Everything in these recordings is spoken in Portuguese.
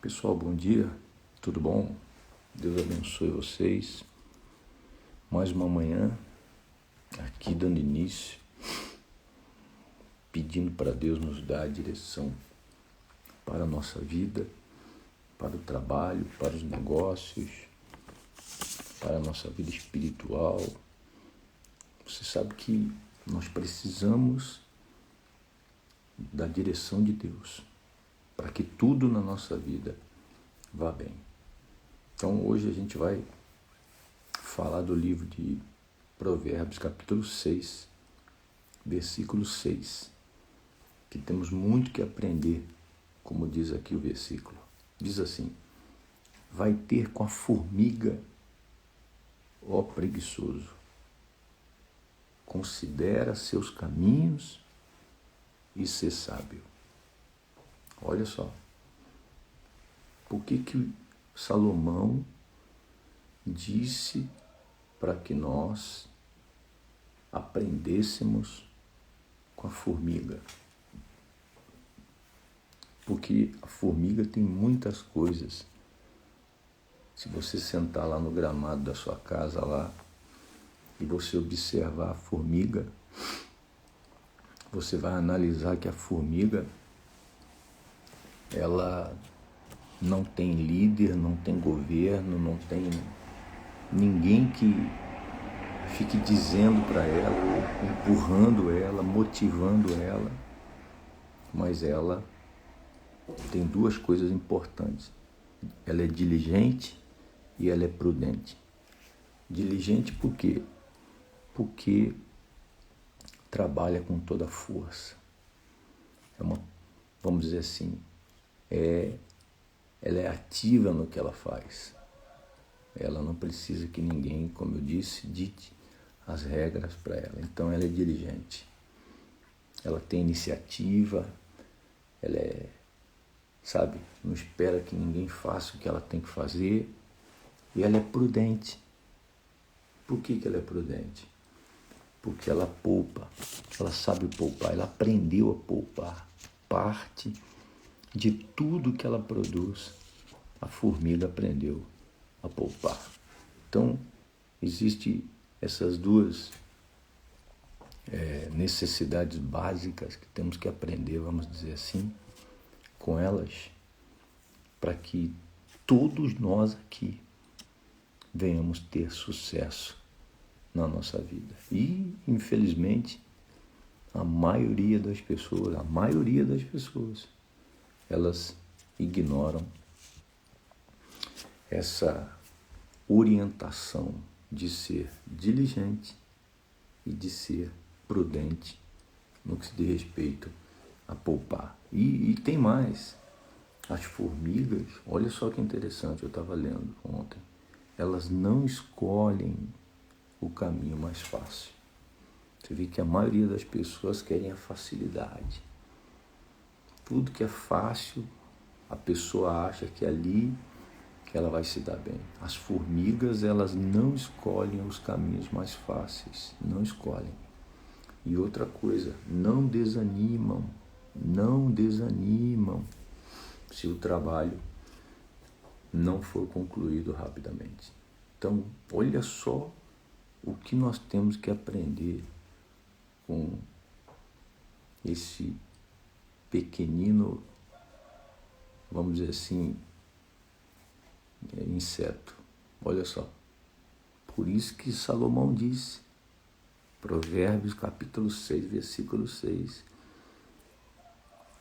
Pessoal, bom dia, tudo bom? Deus abençoe vocês. Mais uma manhã, aqui dando início, pedindo para Deus nos dar a direção para a nossa vida, para o trabalho, para os negócios, para a nossa vida espiritual. Você sabe que nós precisamos da direção de Deus para que tudo na nossa vida vá bem. Então hoje a gente vai falar do livro de Provérbios, capítulo 6, versículo 6, que temos muito que aprender, como diz aqui o versículo. Diz assim: vai ter com a formiga, ó preguiçoso, considera seus caminhos e ser sábio. Olha só, por que Salomão disse para que nós aprendêssemos com a formiga? Porque a formiga tem muitas coisas. Se você sentar lá no gramado da sua casa lá e você observar a formiga, você vai analisar que a formiga, ela não tem líder, não tem governo, não tem ninguém que fique dizendo para ela, empurrando ela, motivando ela. Mas ela tem duas coisas importantes. Ela é diligente e ela é prudente. Diligente por quê? Porque trabalha com toda a força. Vamos dizer assim, ela é ativa no que ela faz. Ela não precisa que ninguém, como eu disse, dite as regras para ela. Então ela é diligente. Ela tem iniciativa, ela não espera que ninguém faça o que ela tem que fazer. E ela é prudente. Por que ela é prudente? Porque ela poupa, ela sabe poupar, ela aprendeu a poupar. Parte de tudo que ela produz, a formiga aprendeu a poupar. Então, existem essas duas necessidades básicas que temos que aprender, vamos dizer assim, com elas, para que todos nós aqui venhamos ter sucesso na nossa vida. E, infelizmente, a maioria das pessoas, elas ignoram essa orientação de ser diligente e de ser prudente no que se diz respeito a poupar. E tem mais. As formigas, olha só que interessante, eu estava lendo ontem, elas não escolhem o caminho mais fácil. Você vê que a maioria das pessoas querem a facilidade. Tudo que é fácil, a pessoa acha que ali que ela vai se dar bem. As formigas, elas não escolhem os caminhos mais fáceis, não escolhem. E outra coisa, não desanimam se o trabalho não for concluído rapidamente. Então, olha só o que nós temos que aprender com esse pequenino, vamos dizer assim, inseto. Olha só. Por isso que Salomão disse, Provérbios capítulo 6, versículo 6,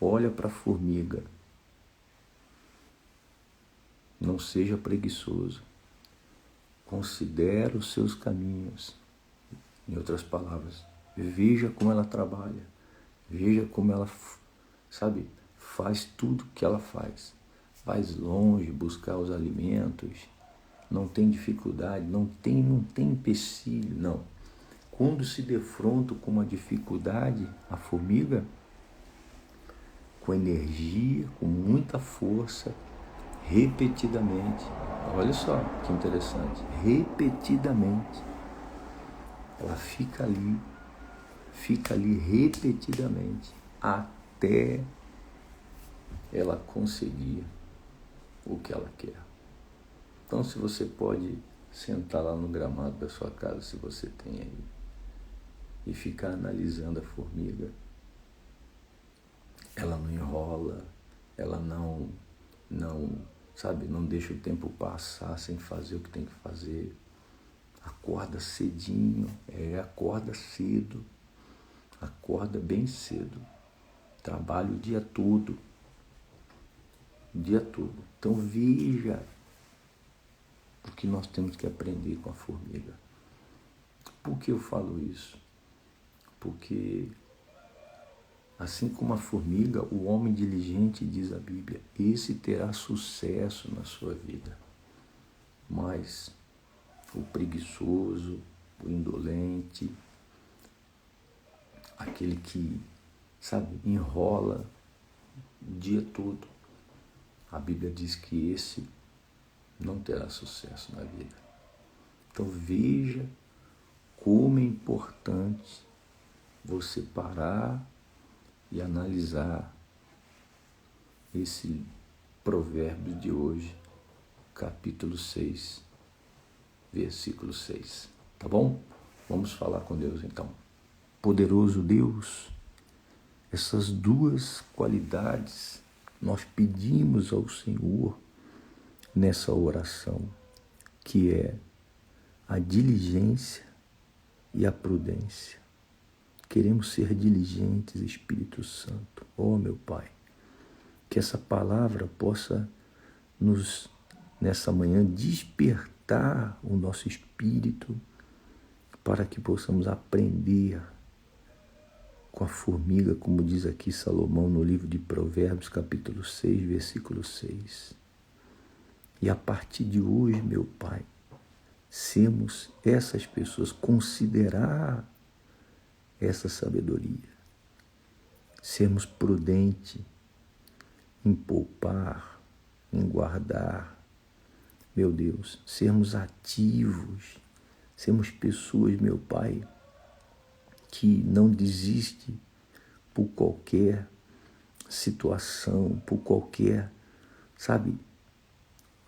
olha para a formiga, não seja preguiçoso, considera os seus caminhos. Em outras palavras, veja como ela trabalha, veja como ela, faz tudo que ela faz. Vai longe buscar os alimentos, não tem dificuldade, não tem empecilho, não. Quando se defronta com uma dificuldade, a formiga, com energia, com muita força, repetidamente, olha só que interessante, repetidamente, ela fica ali repetidamente, até ela conseguir o que ela quer. Então, se você pode sentar lá no gramado da sua casa, se você tem aí, e ficar analisando a formiga, ela não enrola, ela não deixa o tempo passar sem fazer o que tem que fazer. Acorda cedinho, acorda cedo, acorda bem cedo, trabalha o dia todo. Então veja o que nós temos que aprender com a formiga. Por que eu falo isso? Porque assim como a formiga, o homem diligente, diz a Bíblia, esse terá sucesso na sua vida. Mas o preguiçoso, o indolente, aquele que, enrola o dia todo, a Bíblia diz que esse não terá sucesso na vida. Então veja como é importante você parar e analisar esse provérbio de hoje, capítulo 6, versículo 6. Tá bom? Vamos falar com Deus então. Poderoso Deus, essas duas qualidades nós pedimos ao Senhor nessa oração, que é a diligência e a prudência. Queremos ser diligentes, Espírito Santo. Oh, meu Pai, que essa palavra possa nos, nessa manhã, despertar o nosso espírito para que possamos aprender com a formiga, como diz aqui Salomão no livro de Provérbios, capítulo 6, versículo 6. E a partir de hoje, meu Pai, sermos essas pessoas, considerar essa sabedoria, sermos prudentes em poupar, em guardar, meu Deus, sermos ativos, sermos pessoas, meu Pai, que não desiste por qualquer situação, por qualquer,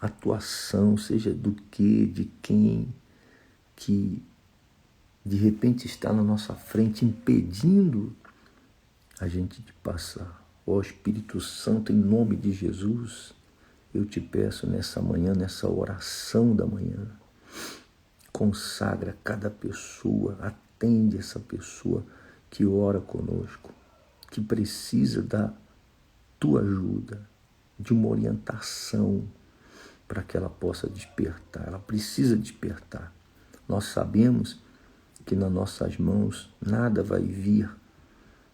atuação, seja do que, de quem, que de repente está na nossa frente, impedindo a gente de passar. Ó Espírito Santo, em nome de Jesus, eu te peço nessa manhã, nessa oração da manhã, consagra cada pessoa, atende essa pessoa que ora conosco, que precisa da tua ajuda, de uma orientação para que ela possa despertar. Ela precisa despertar. Nós sabemos que nas nossas mãos nada vai vir,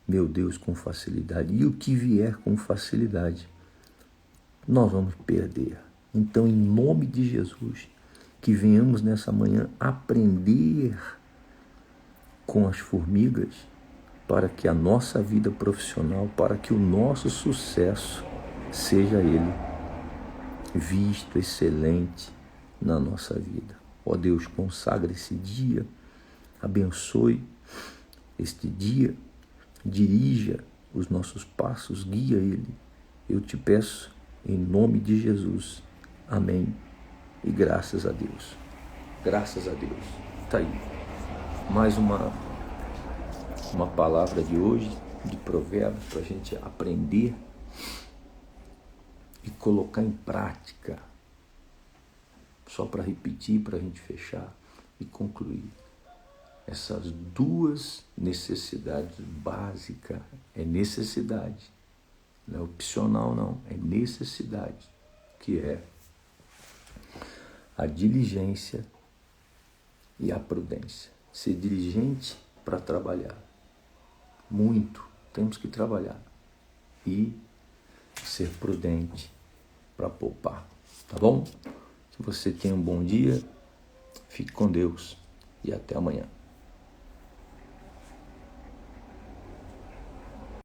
meu Deus, com facilidade. E o que vier com facilidade, nós vamos perder. Então, em nome de Jesus, que venhamos nessa manhã aprender com as formigas, para que a nossa vida profissional, para que o nosso sucesso seja ele visto, excelente na nossa vida. Ó Deus, consagra esse dia, abençoe este dia, dirija os nossos passos, guia ele. Eu te peço em nome de Jesus. Amém. E graças a Deus. Graças a Deus. Está aí. Mais uma palavra de hoje, de Provérbios, para a gente aprender e colocar em prática. Só para repetir, para a gente fechar e concluir. Essas duas necessidades básicas, é necessidade, não é opcional não, é necessidade, que é a diligência e a prudência. Ser diligente para trabalhar, muito, temos que trabalhar, e ser prudente para poupar, tá bom? Que você tenha um bom dia, fique com Deus e até amanhã.